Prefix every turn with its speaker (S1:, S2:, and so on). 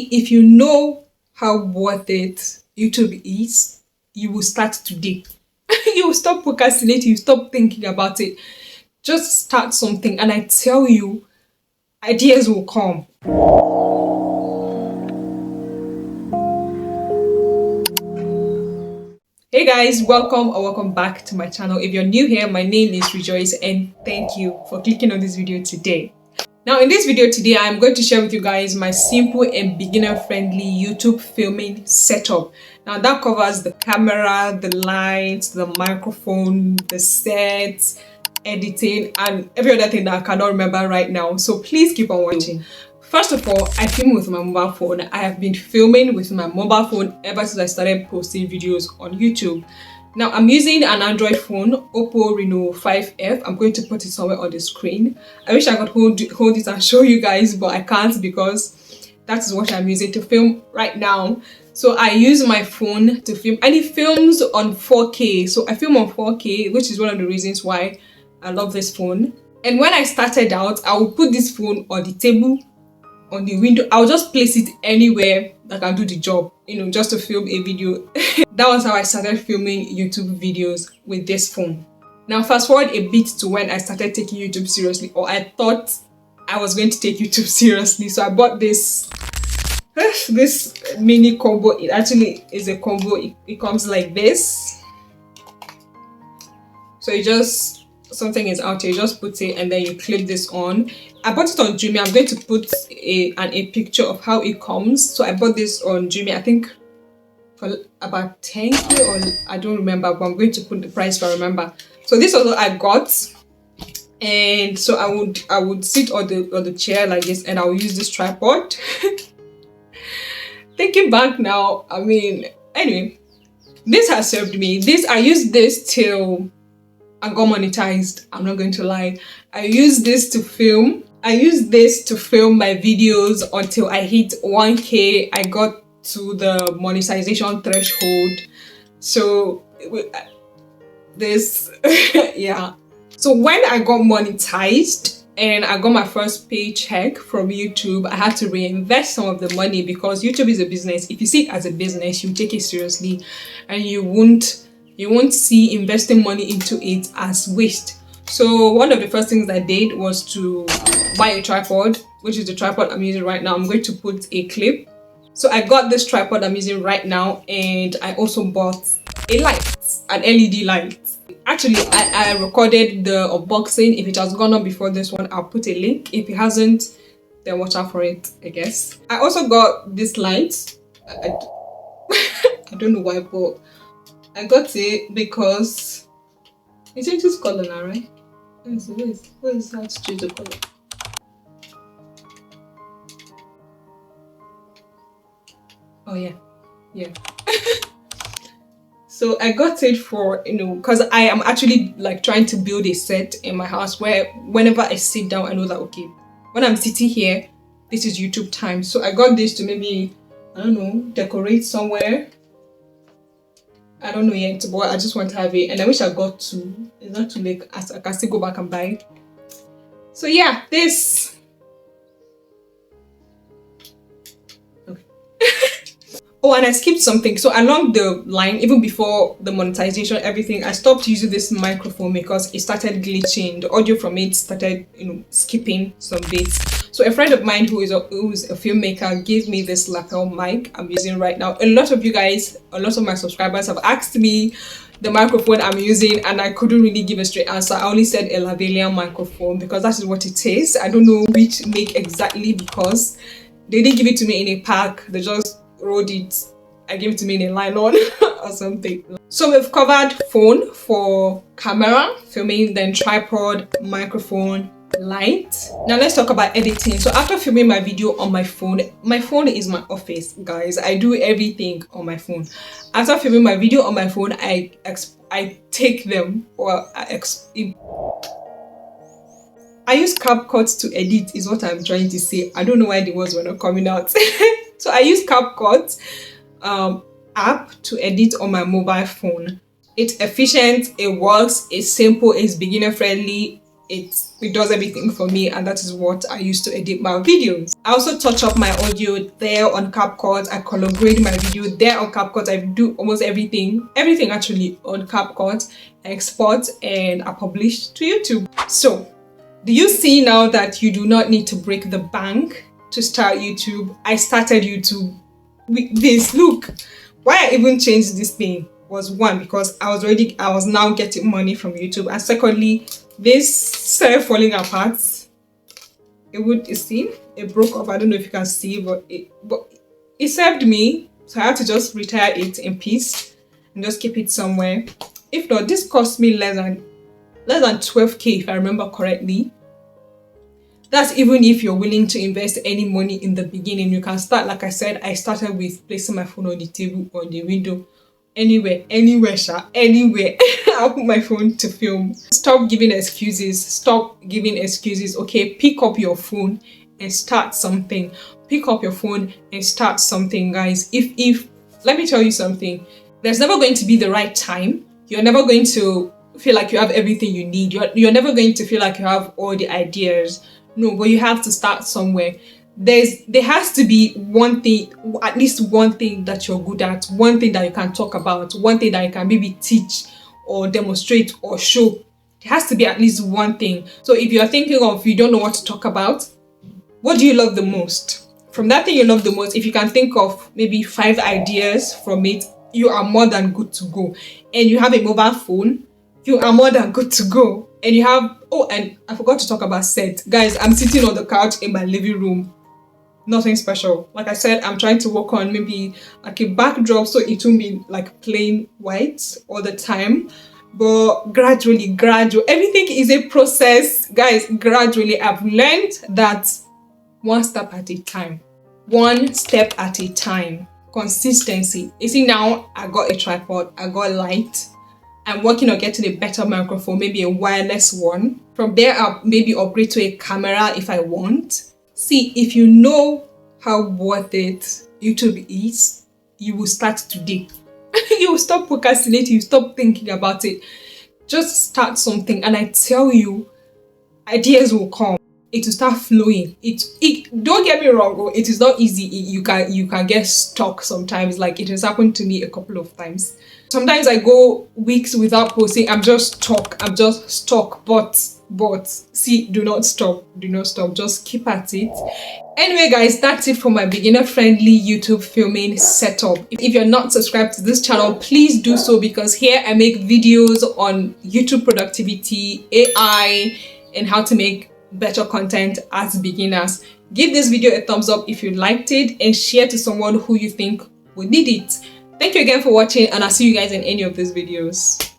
S1: See, if you know how worth it YouTube is, you will start today. You will stop procrastinating, you stop thinking about it. Just start something, and I tell you, ideas will come. Hey guys, welcome back to my channel. If you're new here, my name is Rejoice, and thank you for clicking on this video today. Now in this video today, I'm going to share with you guys my simple and beginner-friendly YouTube filming setup. Now that covers the camera, the lights, the microphone, the sets, editing, and every other thing that I cannot remember right now. So please keep on watching. First of all, I film with my mobile phone. I have been filming with my mobile phone ever since I started posting videos on YouTube. Now I'm using an Android phone, Oppo Reno 5F. I'm going to put it somewhere on the screen. I wish I could hold it and show you guys, but I can't because that is what I'm using to film right now. So I use my phone to film, and it films on 4K. So I film on 4K, which is one of the reasons why I love this phone. And when I started out, I would put this phone on the table, on the window. I'll just place it anywhere that can do the job, just to film a video. That was how I started filming YouTube videos with this phone. Now fast forward a bit to when I started taking YouTube seriously, or I thought I was going to take YouTube seriously. So I bought this mini combo. It actually is a combo. It comes like this. So you just, something is out here, you just put it and then you clip this on. I bought it on Jumia. I'm going to put a picture of how it comes. So I bought this on Jumia, I think for about 10k, or I don't remember, but I'm going to put the price if I remember. So this also I got, and so I would sit on the chair like this, and I will use this tripod. Thinking back now, I mean, anyway, this has served me. I used this till I got monetized. I'm not going to lie. I use this to film. I use this to film my videos until I hit 1k. I got to the monetization threshold. So this yeah. So when I got monetized and I got my first paycheck from YouTube, I had to reinvest some of the money, because YouTube is a business. If you see it as a business, you take it seriously, and you won't see investing money into it as waste. So one of the first things I did was to buy a tripod, which is the tripod I'm using right now. I'm going to put a clip. So I got this tripod I'm using right now, and I also bought a light, an LED light. Actually, I recorded the unboxing. If it has gone on before this one, I'll put a link. If it hasn't, then watch out for it, I guess. I also got this light. I don't know why, but I got it because it changes color now, right? What is that to change the color? Oh yeah. So I got it for, because I am actually like trying to build a set in my house where whenever I sit down, I know that, okay, when I'm sitting here, this is YouTube time. So I got this to maybe, I don't know, decorate somewhere. I don't know yet, but I just want to have it, and I wish I got two. It's not too late. I can still go back and buy it. So yeah, this. Okay. Oh, and I skipped something. So along the line, even before the monetization, everything, I stopped using this microphone because it started glitching. The audio from it started, skipping some bits. So a friend of mine who is a filmmaker gave me this lapel mic I'm using right now. A lot of my subscribers have asked me the microphone I'm using, and I couldn't really give a straight answer. I only said a lavalier microphone because that is what it is. I don't know which make exactly, because they didn't give it to me in a pack. They just rolled it. I gave it to me in a nylon or something. So we've covered phone for camera, filming, then tripod, microphone, light. Now let's talk about editing. So after filming my video on my phone is my office, guys. I do everything on my phone. After filming my video on my phone, I take them, or I use CapCut to edit, is what I'm trying to say. I don't know why the words were not coming out. So I use CapCut app to edit on my mobile phone. It's efficient, it works, it's simple, it's beginner friendly. it does everything for me, and that is what I use to edit my videos. I also touch up my audio there on CapCut. I color grade my video there on CapCut. I do almost everything actually on CapCut. I export and I publish to YouTube. So do you see now that you do not need to break the bank to start YouTube? I started YouTube with this. Look, why I even changed this thing was, one, because I was now getting money from YouTube, and secondly, this started falling apart. It broke off. I don't know if you can see, but it served me, so I had to just retire it in peace and just keep it somewhere. If not, this cost me less than 12k if I remember correctly. That's even if you're willing to invest any money in the beginning. You can start, like I said, I started with placing my phone on the table, on the window, anywhere, I'll put my phone to film. Stop giving excuses. Okay, pick up your phone and start something. Guys. If let me tell you something, there's never going to be the right time. You're never going to feel like you have everything you need. You're never going to feel like you have all the ideas. No, but you have to start somewhere. There has to be one thing, at least one thing that you're good at, one thing that you can talk about, one thing that you can maybe teach or demonstrate or show. There has to be at least one thing. So if you're thinking of, you don't know what to talk about, what do you love the most? From that thing you love the most, if you can think of maybe 5 ideas from it, you are more than good to go. And you have a mobile phone, you are more than good to go. And you have, oh, and I forgot to talk about set. Guys, I'm sitting on the couch in my living room. Nothing special. Like I said, I'm trying to work on maybe like a backdrop so it won't be like plain white all the time. But gradually, everything is a process. Guys, gradually I've learned that one step at a time. Consistency. You see, now I got a tripod, I got light. I'm working on getting a better microphone, maybe a wireless one. From there, I'll maybe upgrade to a camera if I want. See, if you know how worth it YouTube is, you will start today. You will stop procrastinating, you stop thinking about it. Just start something, and I tell you, ideas will come. It will start flowing. Don't get me wrong, it is not easy. You can get stuck sometimes. Like, it has happened to me a couple of times. Sometimes I go weeks without posting. I'm just stuck. But see, do not stop. Just keep at it. Anyway, guys, that's it for my beginner-friendly YouTube filming setup. If you're not subscribed to this channel, please do so, because here I make videos on YouTube productivity, AI, and how to make better content as beginners. Give this video a thumbs up if you liked it, and share to someone who you think would need it. Thank you again for watching, and I'll see you guys in any of these videos.